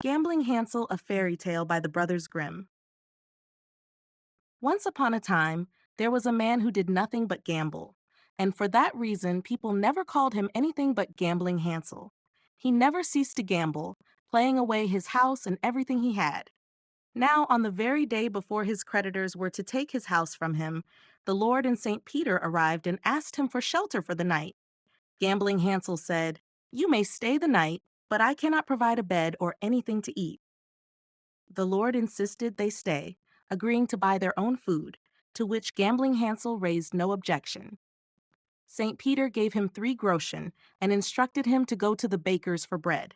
Gambling Hansel, a Fairy Tale by the Brothers Grimm. Once upon a time, there was a man who did nothing but gamble, and for that reason, people never called him anything but Gambling Hansel. He never ceased to gamble, playing away his house and everything he had. Now, on the very day before his creditors were to take his house from him, the Lord and St. Peter arrived and asked him for shelter for the night. Gambling Hansel said, "You may stay the night, but I cannot provide a bed or anything to eat." The Lord insisted they stay, agreeing to buy their own food, to which Gambling Hansel raised no objection. St. Peter gave him 3 groschen and instructed him to go to the baker's for bread.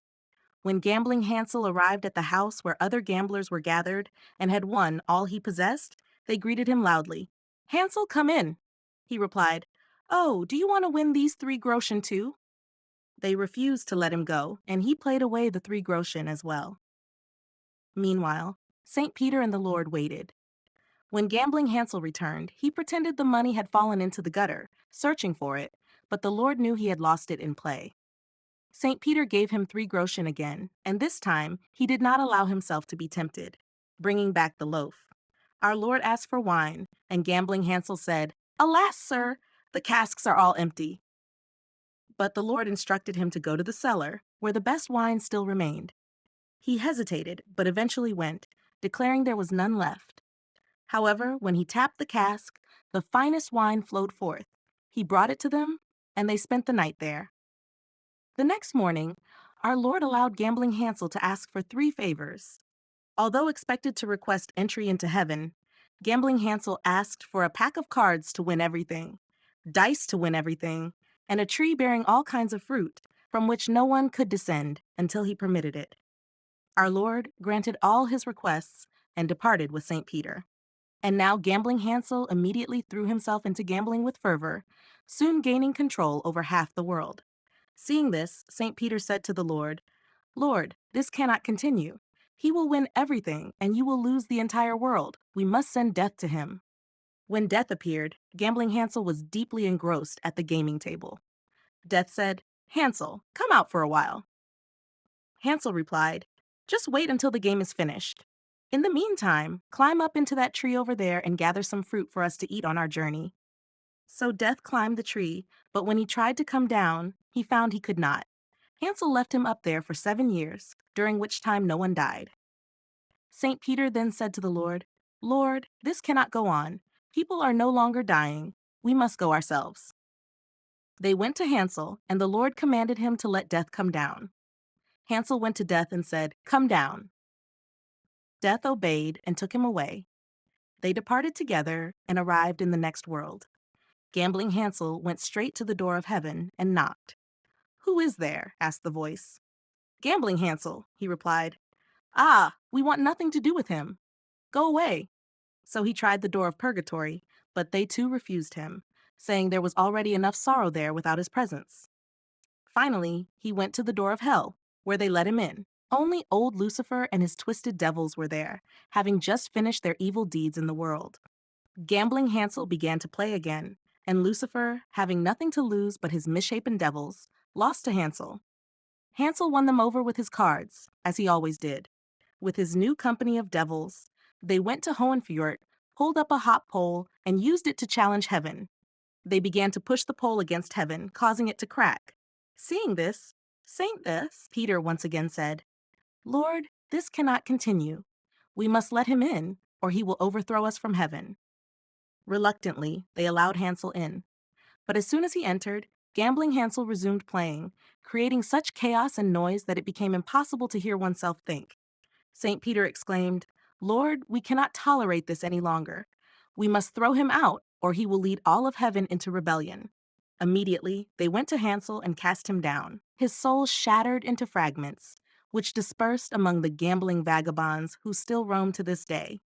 When Gambling Hansel arrived at the house where other gamblers were gathered and had won all he possessed, they greeted him loudly. "Hansel, come in." He replied, "Oh, do you want to win these 3 groschen too?" They refused to let him go, and he played away the 3 groschen as well. Meanwhile, St. Peter and the Lord waited. When Gambling Hansel returned, he pretended the money had fallen into the gutter, searching for it, but the Lord knew he had lost it in play. St. Peter gave him 3 groschen again, and this time he did not allow himself to be tempted, bringing back the loaf. Our Lord asked for wine, and Gambling Hansel said, "Alas, sir, the casks are all empty." But the Lord instructed him to go to the cellar, where the best wine still remained. He hesitated, but eventually went, declaring there was none left. However, when he tapped the cask, the finest wine flowed forth. He brought it to them, and they spent the night there. The next morning, our Lord allowed Gambling Hansel to ask for 3 favors. Although expected to request entry into heaven, Gambling Hansel asked for a pack of cards to win everything, dice to win everything, and a tree bearing all kinds of fruit, from which no one could descend until he permitted it. Our Lord granted all his requests and departed with St. Peter. And now Gambling Hansel immediately threw himself into gambling with fervor, soon gaining control over half the world. Seeing this, St. Peter said to the Lord, "Lord, this cannot continue. He will win everything, and you will lose the entire world. We must send death to him." When death appeared, Gambling Hansel was deeply engrossed at the gaming table. Death said, "Hansel, come out for a while." Hansel replied, "Just wait until the game is finished. In the meantime, climb up into that tree over there and gather some fruit for us to eat on our journey." So Death climbed the tree, but when he tried to come down, he found he could not. Hansel left him up there for 7 years, during which time no one died. St. Peter then said to the Lord, "Lord, this cannot go on. People are no longer dying. We must go ourselves." They went to Hansel, and the Lord commanded him to let Death come down. Hansel went to Death and said, "Come down." Death obeyed and took him away. They departed together and arrived in the next world. Gambling Hansel went straight to the door of heaven and knocked. "Who is there?" asked the voice. "Gambling Hansel," he replied. "Ah, we want nothing to do with him. Go away." So he tried the door of purgatory, but they too refused him, saying there was already enough sorrow there without his presence. Finally, he went to the door of hell, where they let him in. Only old Lucifer and his twisted devils were there, having just finished their evil deeds in the world. Gambling Hansel began to play again, and Lucifer, having nothing to lose but his misshapen devils, lost to Hansel. Hansel won them over with his cards, as he always did. With his new company of devils, they went to Hohenfjord, pulled up a hop pole, and used it to challenge heaven. They began to push the pole against heaven, causing it to crack. Seeing this, Saint Peter once again said, "Lord, this cannot continue. We must let him in, or he will overthrow us from heaven." Reluctantly, they allowed Hansel in. But as soon as he entered, Gambling Hansel resumed playing, creating such chaos and noise that it became impossible to hear oneself think. St. Peter exclaimed, "Lord, we cannot tolerate this any longer. We must throw him out, or he will lead all of heaven into rebellion." Immediately, they went to Hansel and cast him down, his soul shattered into fragments, which dispersed among the gambling vagabonds who still roam to this day.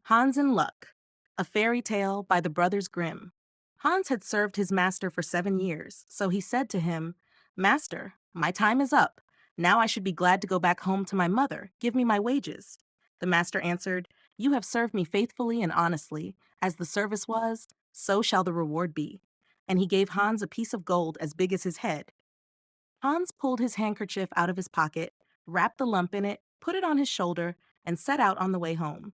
Hans in Luck, a fairy tale by the Brothers Grimm. Hans had served his master for 7 years, so he said to him, "Master, my time is up. Now I should be glad to go back home to my mother. Give me my wages." The master answered, "You have served me faithfully and honestly. As the service was, so shall the reward be." And he gave Hans a piece of gold as big as his head. Hans pulled his handkerchief out of his pocket, wrapped the lump in it, put it on his shoulder, and set out on the way home.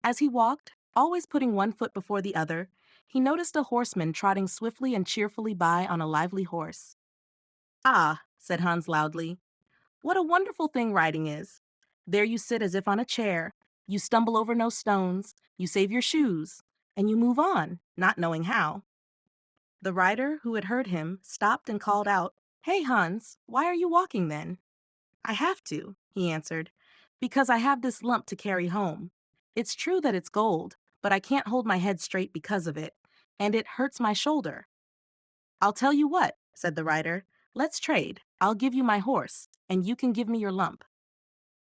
As he walked, always putting one foot before the other, he noticed a horseman trotting swiftly and cheerfully by on a lively horse. "Ah," said Hans loudly, "what a wonderful thing riding is! There you sit as if on a chair, you stumble over no stones, you save your shoes, and you move on, not knowing how." The rider, who had heard him, stopped and called out, "Hey, Hans, why are you walking then?" "I have to," he answered, "because I have this lump to carry home. It's true that it's gold, but I can't hold my head straight because of it, and it hurts my shoulder." "I'll tell you what," said the rider, "let's trade. I'll give you my horse, and you can give me your lump."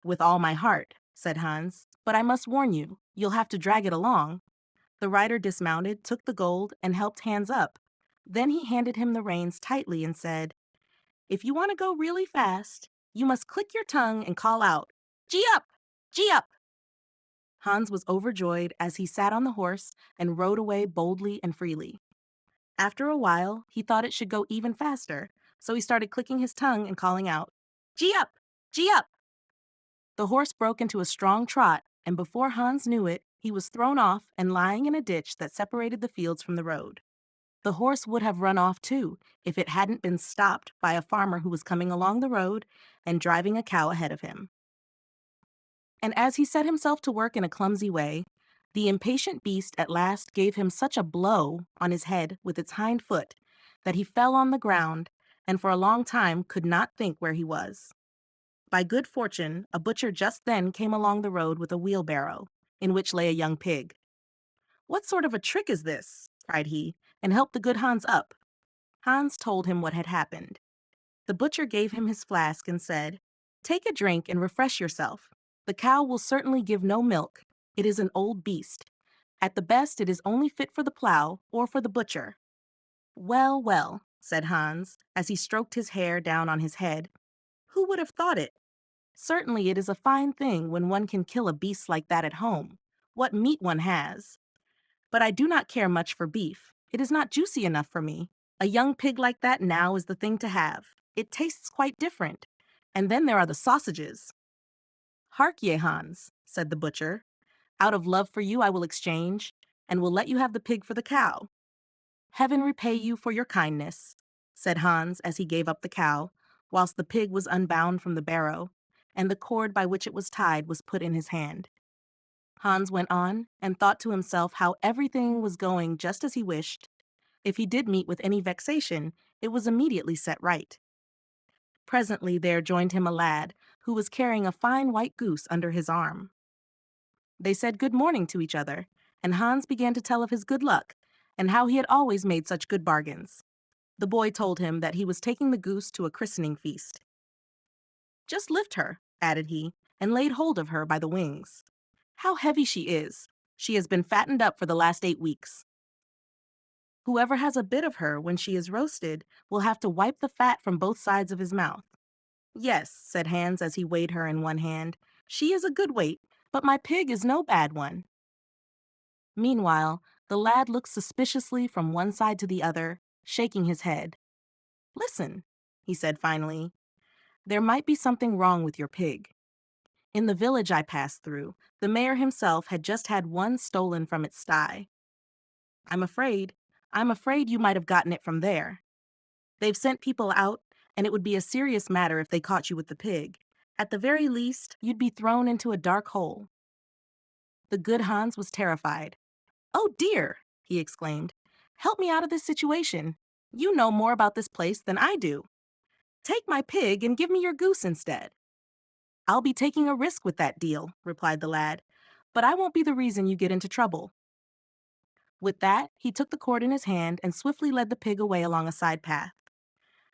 "With all my heart," said Hans, "but I must warn you, you'll have to drag it along." The rider dismounted, took the gold, and helped Hans up. Then he handed him the reins tightly and said, "If you want to go really fast, you must click your tongue and call out, 'Gee up! Gee up!'" Hans was overjoyed as he sat on the horse and rode away boldly and freely. After a while, he thought it should go even faster, so he started clicking his tongue and calling out, "Gee up! Gee up!" The horse broke into a strong trot, and before Hans knew it, he was thrown off and lying in a ditch that separated the fields from the road. The horse would have run off too, if it hadn't been stopped by a farmer who was coming along the road and driving a cow ahead of him. And as he set himself to work in a clumsy way, the impatient beast at last gave him such a blow on his head with its hind foot that he fell on the ground and for a long time could not think where he was. By good fortune, a butcher just then came along the road with a wheelbarrow, in which lay a young pig. "What sort of a trick is this?" cried he, and helped the good Hans up. Hans told him what had happened. The butcher gave him his flask and said, "Take a drink and refresh yourself. The cow will certainly give no milk. It is an old beast. At the best, it is only fit for the plow or for the butcher." "Well, well," said Hans, as he stroked his hair down on his head. "Who would have thought it? Certainly it is a fine thing when one can kill a beast like that at home. What meat one has! But I do not care much for beef. It is not juicy enough for me. A young pig like that now is the thing to have. It tastes quite different. And then there are the sausages." "Hark ye, Hans," said the butcher. "Out of love for you I will exchange, and will let you have the pig for the cow." "Heaven repay you for your kindness," said Hans as he gave up the cow, whilst the pig was unbound from the barrow, and the cord by which it was tied was put in his hand. Hans went on and thought to himself how everything was going just as he wished. If he did meet with any vexation, it was immediately set right. Presently there joined him a lad who was carrying a fine white goose under his arm. They said good morning to each other, and Hans began to tell of his good luck and how he had always made such good bargains. The boy told him that he was taking the goose to a christening feast. "Just lift her," added he, and laid hold of her by the wings. "How heavy she is! She has been fattened up for the last 8 weeks. Whoever has a bit of her when she is roasted will have to wipe the fat from both sides of his mouth." "Yes," said Hans as he weighed her in one hand, "she is a good weight, but my pig is no bad one." Meanwhile, the lad looked suspiciously from one side to the other, shaking his head. "Listen," he said finally, "there might be something wrong with your pig. In the village I passed through, the mayor himself had just had one stolen from its sty. I'm afraid you might have gotten it from there. They've sent people out, and it would be a serious matter if they caught you with the pig. At the very least, you'd be thrown into a dark hole." The good Hans was terrified. "Oh dear!" he exclaimed. "Help me out of this situation. You know more about this place than I do. Take my pig and give me your goose instead." "I'll be taking a risk with that deal," replied the lad, "but I won't be the reason you get into trouble." With that, he took the cord in his hand and swiftly led the pig away along a side path.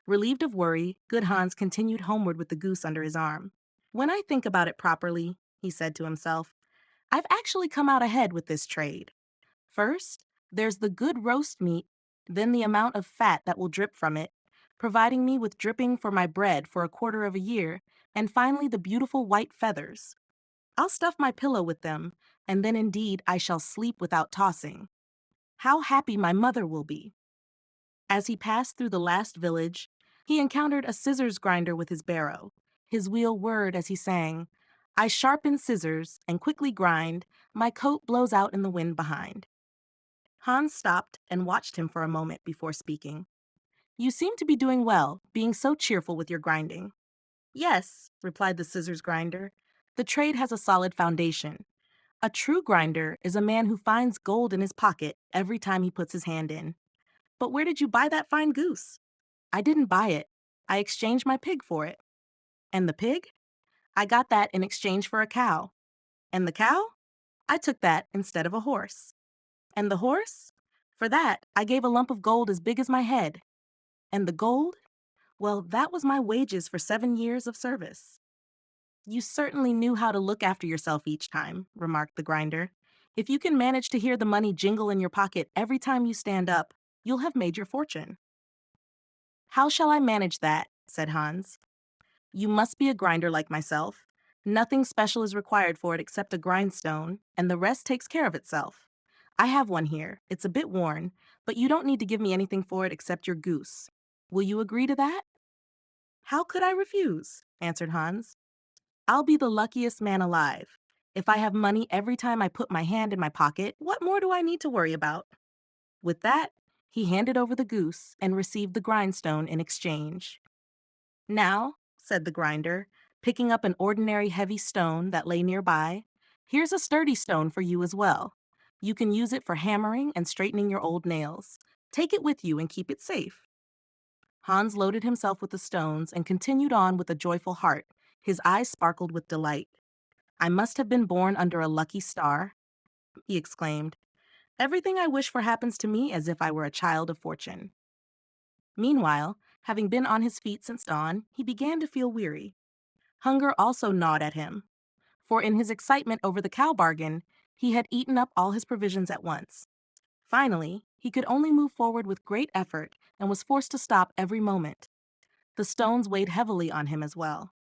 Relieved of worry, good Hans continued homeward with the goose under his arm. "When I think about it properly," he said to himself, "I've actually come out ahead with this trade. First, there's the good roast meat, then the amount of fat that will drip from it, providing me with dripping for my bread for a quarter of a year, and finally the beautiful white feathers. I'll stuff my pillow with them, and then indeed I shall sleep without tossing. How happy my mother will be." As he passed through the last village, he encountered a scissors grinder with his barrow, His wheel whirred as he sang, I sharpen scissors and quickly grind, my coat blows out in the wind behind. Hans stopped and watched him for a moment before speaking. You seem to be doing well, being so cheerful with your grinding. Yes, replied the scissors grinder. The trade has a solid foundation. A true grinder is a man who finds gold in his pocket every time he puts his hand in. But where did you buy that fine goose? I didn't buy it. I exchanged my pig for it. And the pig? I got that in exchange for a cow. And the cow? I took that instead of a horse. And the horse? For that, I gave a lump of gold as big as my head. And the gold? Well, that was my wages for 7 years of service. You certainly knew how to look after yourself each time, remarked the grinder. If you can manage to hear the money jingle in your pocket every time you stand up, you'll have made your fortune. How shall I manage that? Said Hans. You must be a grinder like myself. Nothing special is required for it except a grindstone, and the rest takes care of itself. I have one here. It's a bit worn, but you don't need to give me anything for it except your goose. Will you agree to that? How could I refuse? Answered Hans. I'll be the luckiest man alive. If I have money every time I put my hand in my pocket, what more do I need to worry about? With that, he handed over the goose and received the grindstone in exchange. Now, said the grinder, picking up an ordinary heavy stone that lay nearby, here's a sturdy stone for you as well. You can use it for hammering and straightening your old nails. Take it with you and keep it safe. Hans loaded himself with the stones and continued on with a joyful heart. His eyes sparkled with delight. I must have been born under a lucky star, he exclaimed. Everything I wish for happens to me as if I were a child of fortune. Meanwhile, having been on his feet since dawn, he began to feel weary. Hunger also gnawed at him, for in his excitement over the cow bargain, he had eaten up all his provisions at once. Finally, he could only move forward with great effort and was forced to stop every moment. The stones weighed heavily on him as well.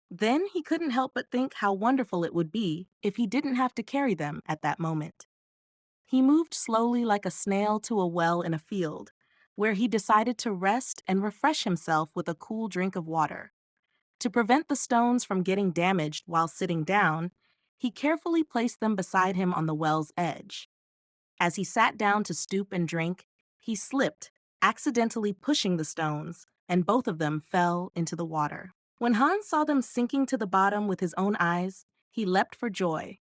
Then he couldn't help but think how wonderful it would be if he didn't have to carry them at that moment. He moved slowly like a snail to a well in a field, where he decided to rest and refresh himself with a cool drink of water. To prevent the stones from getting damaged while sitting down, he carefully placed them beside him on the well's edge. As he sat down to stoop and drink, he slipped, accidentally pushing the stones, and both of them fell into the water. When Hans saw them sinking to the bottom with his own eyes, he leapt for joy,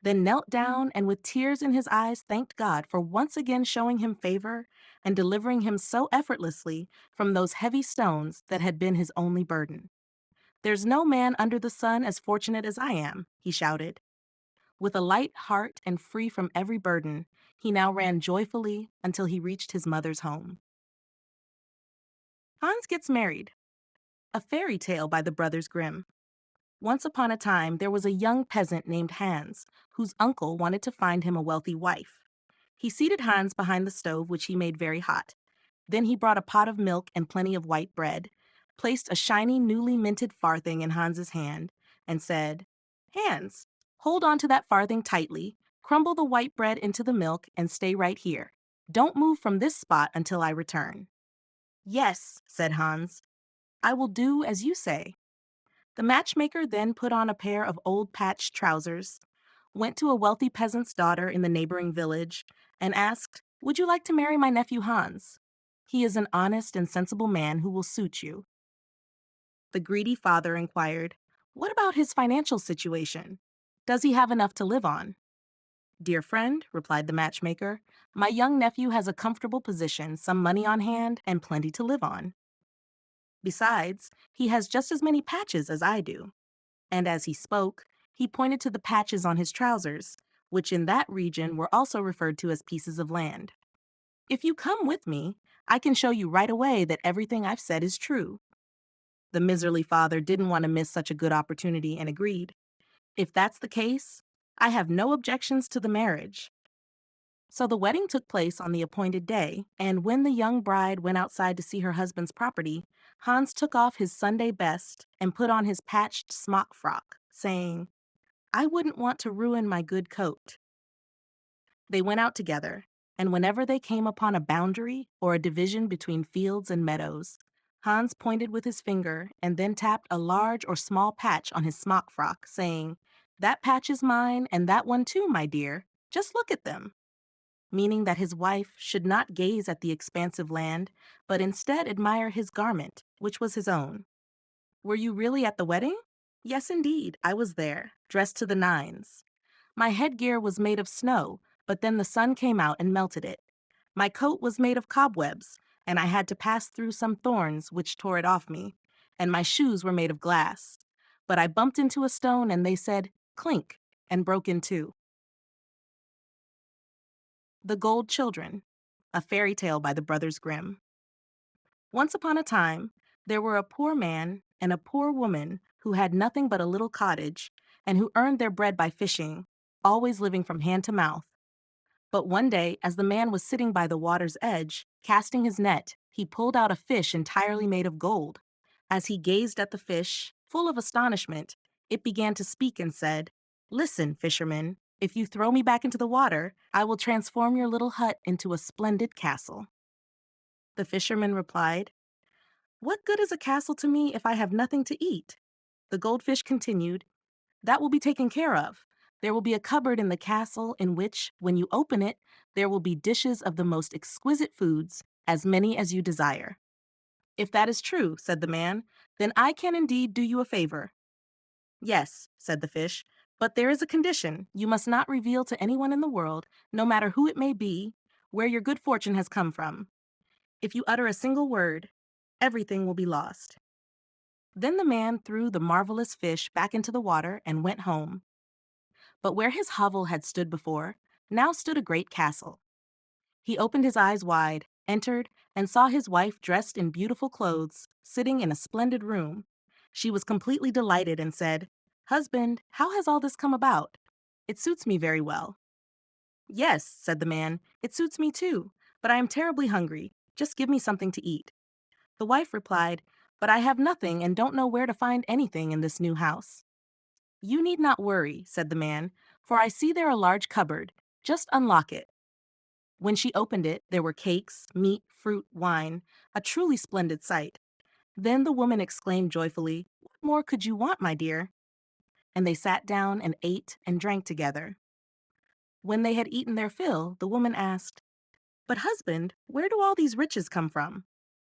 then knelt down and with tears in his eyes thanked God for once again showing him favor and delivering him so effortlessly from those heavy stones that had been his only burden. There's no man under the sun as fortunate as I am, he shouted. With a light heart and free from every burden, he now ran joyfully until he reached his mother's home. Hans gets married. A fairy tale by the brothers Grimm. Once upon a time, there was a young peasant named Hans, whose uncle wanted to find him a wealthy wife. He seated Hans behind the stove, which he made very hot. Then he brought a pot of milk and plenty of white bread, placed a shiny, newly minted farthing in Hans's hand, and said, Hans, hold on to that farthing tightly, crumble the white bread into the milk, and stay right here. Don't move from this spot until I return. Yes, said Hans, I will do as you say. The matchmaker then put on a pair of old patched trousers, went to a wealthy peasant's daughter in the neighboring village, and asked, Would you like to marry my nephew Hans? He is an honest and sensible man who will suit you. The greedy father inquired, What about his financial situation? Does he have enough to live on? Dear friend, replied the matchmaker, my young nephew has a comfortable position, some money on hand, and plenty to live on. Besides, he has just as many patches as I do. And as he spoke, he pointed to the patches on his trousers, which in that region were also referred to as pieces of land. If you come with me, I can show you right away that everything I've said is true. The miserly father didn't want to miss such a good opportunity and agreed. If that's the case, I have no objections to the marriage. So the wedding took place on the appointed day, and when the young bride went outside to see her husband's property, Hans took off his Sunday best and put on his patched smock frock, saying, I wouldn't want to ruin my good coat. They went out together, and whenever they came upon a boundary or a division between fields and meadows, Hans pointed with his finger and then tapped a large or small patch on his smock frock, saying, "That patch is mine, and that one too, my dear. Just look at them." Meaning that his wife should not gaze at the expansive land, but instead admire his garment, which was his own. "Were you really at the wedding?" "Yes, indeed, I was there, dressed to the nines. My headgear was made of snow, but then the sun came out and melted it. My coat was made of cobwebs, and I had to pass through some thorns which tore it off me, and my shoes were made of glass. But I bumped into a stone and they said, 'Clink,' and broke in two." The Gold Children, a fairy tale by the Brothers Grimm. Once upon a time, there were a poor man and a poor woman who had nothing but a little cottage, and who earned their bread by fishing, always living from hand to mouth. But one day, as the man was sitting by the water's edge, casting his net, he pulled out a fish entirely made of gold. As he gazed at the fish, full of astonishment, it began to speak and said, "Listen, fisherman, if you throw me back into the water, I will transform your little hut into a splendid castle." The fisherman replied, "What good is a castle to me if I have nothing to eat?" The goldfish continued, "That will be taken care of. There will be a cupboard in the castle in which, when you open it, there will be dishes of the most exquisite foods, as many as you desire." "If that is true," said the man, "then I can indeed do you a favor." "Yes," said the fish, "but there is a condition. You must not reveal to anyone in the world, no matter who it may be, where your good fortune has come from. If you utter a single word, everything will be lost." Then the man threw the marvelous fish back into the water and went home. But where his hovel had stood before, now stood a great castle. He opened his eyes wide, entered, and saw his wife dressed in beautiful clothes, sitting in a splendid room. She was completely delighted and said, "Husband, how has all this come about? It suits me very well." "Yes," said the man, "it suits me too, but I am terribly hungry. Just give me something to eat." The wife replied, "But I have nothing and don't know where to find anything in this new house." "You need not worry," said the man, "for I see there a large cupboard. Just unlock it." When she opened it, there were cakes, meat, fruit, wine, a truly splendid sight. Then the woman exclaimed joyfully, "What more could you want, my dear?" And they sat down and ate and drank together. When they had eaten their fill, the woman asked, "But husband, where do all these riches come from?"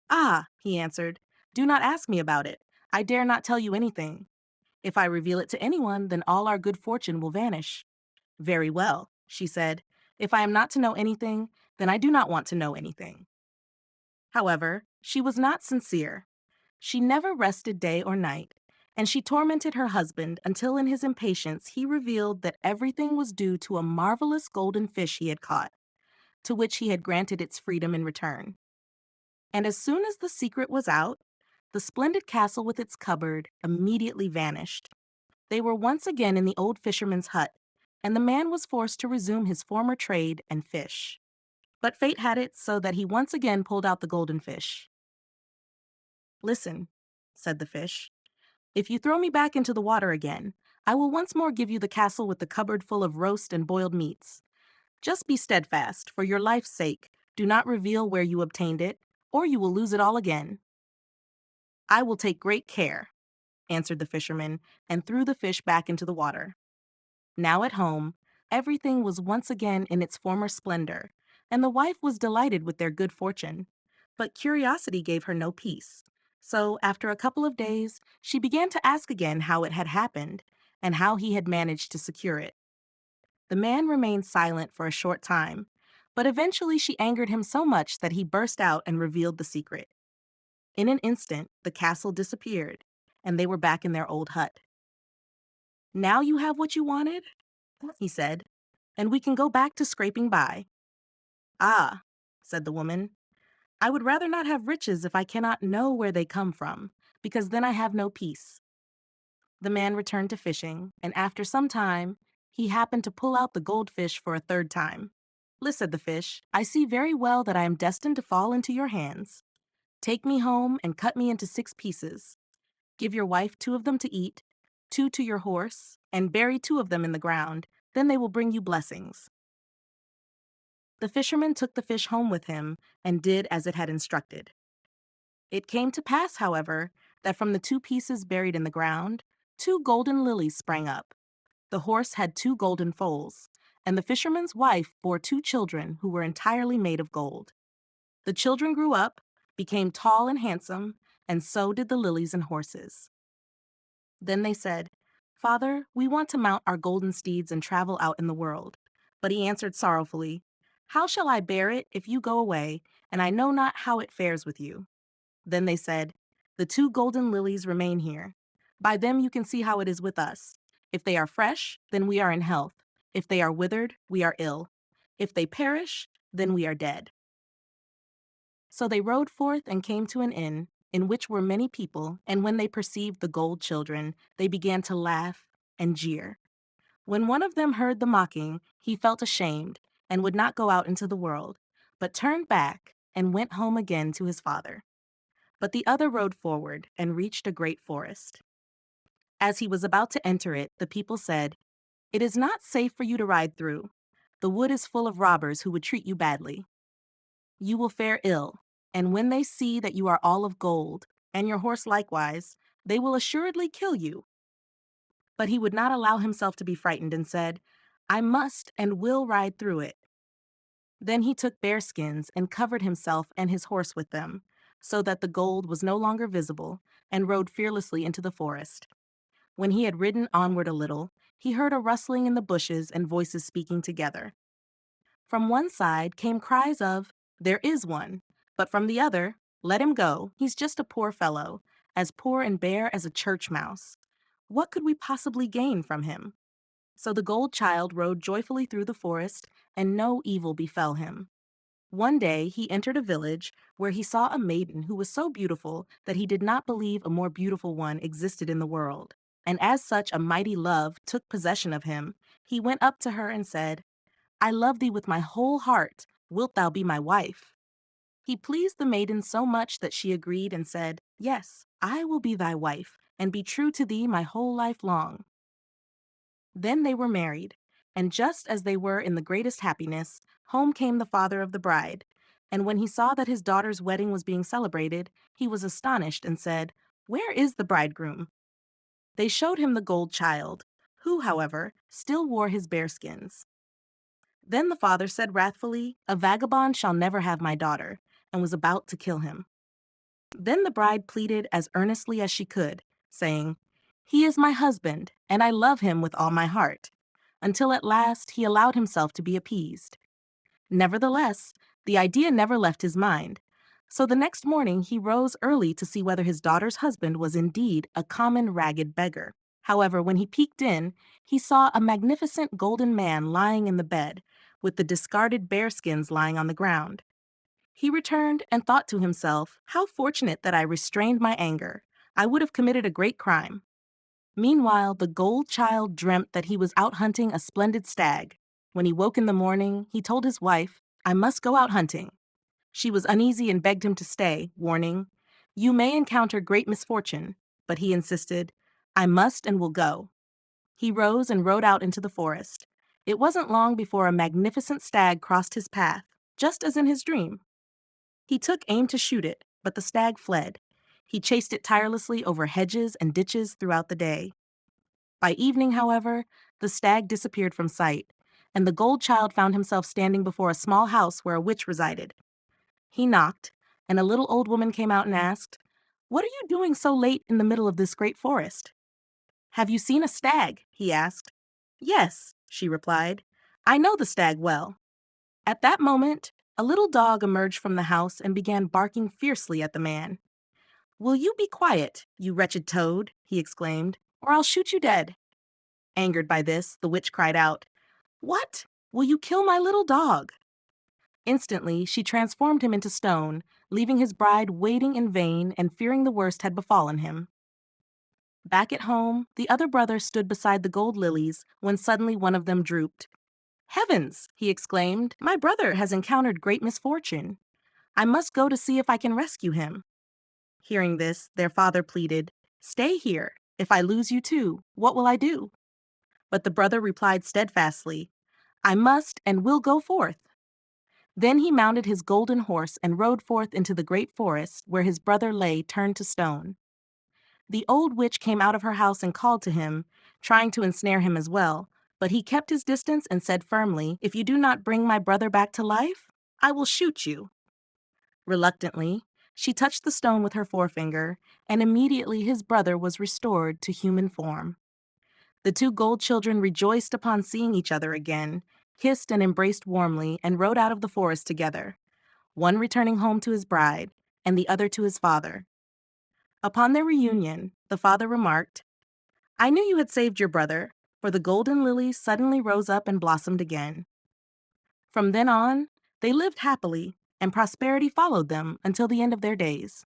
"Ah," he answered, "do not ask me about it. I dare not tell you anything. If I reveal it to anyone, then all our good fortune will vanish." "Very well," she said. "If I am not to know anything, then I do not want to know anything." However, she was not sincere. She never rested day or night, and she tormented her husband until in his impatience he revealed that everything was due to a marvelous golden fish he had caught, to which he had granted its freedom in return. And as soon as the secret was out, the splendid castle with its cupboard immediately vanished. They were once again in the old fisherman's hut, and the man was forced to resume his former trade and fish. But fate had it so that he once again pulled out the golden fish. "Listen," said the fish, "if you throw me back into the water again, I will once more give you the castle with the cupboard full of roast and boiled meats. Just be steadfast, for your life's sake. Do not reveal where you obtained it, or you will lose it all again." "I will take great care," answered the fisherman, and threw the fish back into the water. Now at home, everything was once again in its former splendor, and the wife was delighted with their good fortune. But curiosity gave her no peace. So, after a couple of days, she began to ask again how it had happened, and how he had managed to secure it. The man remained silent for a short time, but eventually she angered him so much that he burst out and revealed the secret. In an instant, the castle disappeared, and they were back in their old hut. "Now you have what you wanted?" he said, "and we can go back to scraping by." "Ah," said the woman, "I would rather not have riches if I cannot know where they come from, because then I have no peace." The man returned to fishing, and after some time, he happened to pull out the goldfish for a third time. "Listen," said the fish, "I see very well that I am destined to fall into your hands. Take me home and cut me into 6 pieces. Give your wife 2 of them to eat, 2 to your horse, and bury 2 of them in the ground. Then they will bring you blessings." The fisherman took the fish home with him and did as it had instructed. It came to pass, however, that from the 2 pieces buried in the ground, 2 golden lilies sprang up. The horse had 2 golden foals, and the fisherman's wife bore 2 children who were entirely made of gold. The children grew up, became tall and handsome, and so did the lilies and horses. Then they said, "Father, we want to mount our golden steeds and travel out in the world." But he answered sorrowfully, "How shall I bear it if you go away, and I know not how it fares with you?" Then they said, "The 2 golden lilies remain here. By them you can see how it is with us. If they are fresh, then we are in health. If they are withered, we are ill. If they perish, then we are dead." So they rode forth and came to an inn, in which were many people, and when they perceived the gold children, they began to laugh and jeer. When one of them heard the mocking, he felt ashamed, and would not go out into the world, but turned back and went home again to his father. But the other rode forward and reached a great forest. As he was about to enter it, the people said, "It is not safe for you to ride through. The wood is full of robbers who would treat you badly. You will fare ill, and when they see that you are all of gold, and your horse likewise, they will assuredly kill you." But he would not allow himself to be frightened and said, "I must and will ride through it." Then he took bearskins and covered himself and his horse with them, so that the gold was no longer visible, and rode fearlessly into the forest. When he had ridden onward a little, he heard a rustling in the bushes and voices speaking together. From one side came cries of, "There is one," but from the other, "Let him go, he's just a poor fellow, as poor and bare as a church mouse. What could we possibly gain from him?" So the gold child rode joyfully through the forest, and no evil befell him. One day he entered a village where he saw a maiden who was so beautiful that he did not believe a more beautiful one existed in the world. And as such a mighty love took possession of him, he went up to her and said, "I love thee with my whole heart. Wilt thou be my wife?" He pleased the maiden so much that she agreed and said, "Yes, I will be thy wife, and be true to thee my whole life long." Then they were married, and just as they were in the greatest happiness, home came the father of the bride. And when he saw that his daughter's wedding was being celebrated, he was astonished and said, "Where is the bridegroom?" They showed him the gold child, who, however, still wore his bearskins. Then the father said wrathfully, "A vagabond shall never have my daughter," and was about to kill him. Then the bride pleaded as earnestly as she could, saying, "He is my husband, and I love him with all my heart," until at last he allowed himself to be appeased. Nevertheless, the idea never left his mind. So the next morning he rose early to see whether his daughter's husband was indeed a common ragged beggar. However, when he peeked in, he saw a magnificent golden man lying in the bed, with the discarded bearskins lying on the ground. He returned and thought to himself, "How fortunate that I restrained my anger. I would have committed a great crime." Meanwhile, the gold child dreamt that he was out hunting a splendid stag. When he woke in the morning, he told his wife, "I must go out hunting." She was uneasy and begged him to stay, warning, "You may encounter great misfortune." But he insisted, "I must and will go." He rose and rode out into the forest. It wasn't long before a magnificent stag crossed his path, just as in his dream. He took aim to shoot it, but the stag fled. He chased it tirelessly over hedges and ditches throughout the day. By evening, however, the stag disappeared from sight, and the gold child found himself standing before a small house where a witch resided. He knocked, and a little old woman came out and asked, "What are you doing so late in the middle of this great forest?" "Have you seen a stag?" he asked. "Yes," she replied. "I know the stag well." At that moment, a little dog emerged from the house and began barking fiercely at the man. "Will you be quiet, you wretched toad?" he exclaimed, "or I'll shoot you dead." Angered by this, the witch cried out, "What? Will you kill my little dog?" Instantly, she transformed him into stone, leaving his bride waiting in vain and fearing the worst had befallen him. Back at home, the other brother stood beside the gold lilies when suddenly one of them drooped. "Heavens!" he exclaimed, "my brother has encountered great misfortune. I must go to see if I can rescue him." Hearing this, their father pleaded, "Stay here. If I lose you too, what will I do?" But the brother replied steadfastly, "I must and will go forth." Then he mounted his golden horse and rode forth into the great forest where his brother lay turned to stone. The old witch came out of her house and called to him, trying to ensnare him as well, but he kept his distance and said firmly, "If you do not bring my brother back to life, I will shoot you." Reluctantly, she touched the stone with her forefinger, and immediately his brother was restored to human form. The two gold children rejoiced upon seeing each other again, kissed and embraced warmly, and rode out of the forest together, one returning home to his bride, and the other to his father. Upon their reunion, the father remarked, "I knew you had saved your brother, for the golden lilies suddenly rose up and blossomed again." From then on, they lived happily, and prosperity followed them until the end of their days.